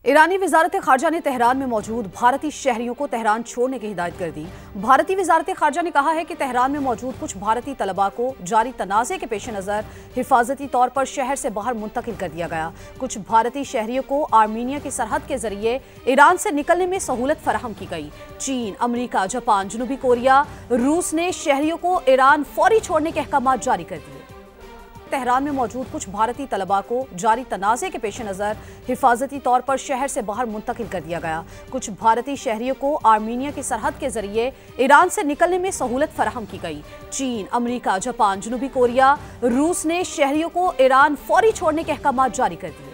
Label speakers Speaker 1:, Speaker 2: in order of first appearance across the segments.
Speaker 1: ईरानी वजारत खारजा ने तेहरान में मौजूद भारतीय शहरियों को तेहरान छोड़ने की हिदायत कर दी। भारतीय वजारत खारजा ने कहा है कि तेहरान में मौजूद कुछ भारतीय तलबा को जारी तनाज़े के पेश नज़र हिफाजती तौर पर शहर से बाहर मुंतकिल कर दिया गया। कुछ भारतीय शहरियों को आर्मीनिया की सरहद के जरिए ईरान से निकलने में सहूलत फराहम की गई। चीन, अमरीका, जापान, जनूबी कोरिया, रूस ने शहरियों को ईरान फौरी छोड़ने के अहकाम जारी कर दिए। तेहरान में मौजूद कुछ भारतीय तलबा को जारी तनाज़े के पेश नज़र हिफाजती तौर पर शहर से बाहर मुंतकिल कर दिया गया। कुछ भारतीय शहरियों को आर्मीनिया की सरहद के जरिए ईरान से निकलने में सहूलत फराहम की गई। चीन, अमरीका, जापान, जनूबी कोरिया, रूस ने शहरियों को ईरान फौरी छोड़ने के अहकाम जारी कर दिए।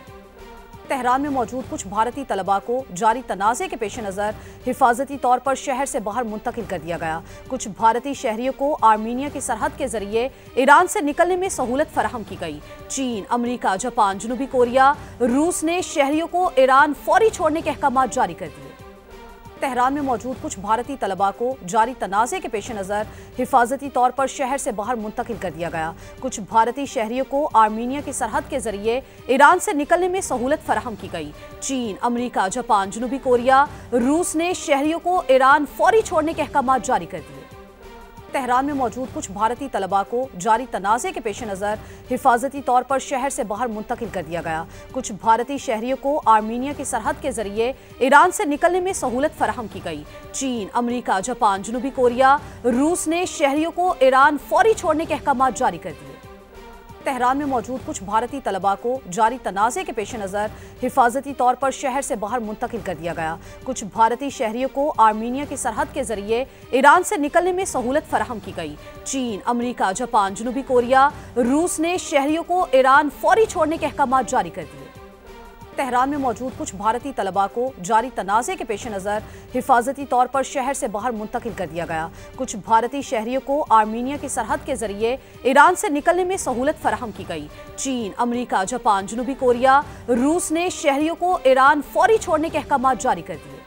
Speaker 1: तेहरान में मौजूद कुछ भारतीय तलबा को जारी तनाज़े के पेश नज़र हिफाजती तौर पर शहर से बाहर मुंतकिल कर दिया गया। कुछ भारतीय शहरियों को आर्मीनिया की सरहद के जरिए ईरान से निकलने में सहूलत फराहम की गई। चीन, अमरीका, जापान, जनूबी कोरिया, रूस ने शहरियों को ईरान फौरी छोड़ने के अहकाम जारी कर दिए। तेहरान में मौजूद कुछ भारतीय तलबा को जारी तनाज़े के पेश नज़र हिफाजती तौर पर शहर से बाहर मुंतकिल कर दिया गया। कुछ भारतीय शहरियों को आर्मीनिया की सरहद के जरिए ईरान से निकलने में सहूलत फराहम की गई। चीन, अमरीका, जापान, जनूबी कोरिया, रूस ने शहरियों को ईरान फौरी छोड़ने के अहकाम जारी कर दिए। तेहरान में मौजूद कुछ भारतीय तलबा को जारी तनाज़े के पेश नज़र हिफाजती तौर पर शहर से बाहर मुंतकिल कर दिया गया। कुछ भारतीय शहरियों को आर्मीनिया की सरहद के जरिए ईरान से निकलने में सहूलत फराहम की गई। चीन, अमरीका, जापान, जनूबी कोरिया, रूस ने शहरियों को ईरान फौरी छोड़ने के अहकाम जारी कर दिए। तेहरान में मौजूद कुछ भारतीय तलबा को जारी तनाज़े के पेश नज़र हिफाजती तौर पर शहर से बाहर मुंतकिल कर दिया गया। कुछ भारतीय शहरियों को आर्मीनिया की सरहद के जरिए ईरान से निकलने में सहूलत फराहम की गई। चीन, अमरीका, जापान, जनूबी कोरिया, रूस ने शहरियों को ईरान फौरी छोड़ने के अहकाम जारी कर दिए। तेहरान में मौजूद कुछ भारतीय तलबा को जारी तनाज़े के पेश नज़र हिफाजती तौर पर शहर से बाहर मुंतकिल कर दिया गया। कुछ भारतीय शहरियों को आर्मीनिया की सरहद के जरिए ईरान से निकलने में सहूलत फराहम की गई। चीन, अमरीका, जापान, जनूबी कोरिया, रूस ने शहरियों को ईरान फौरी छोड़ने के अहकाम जारी कर दिए।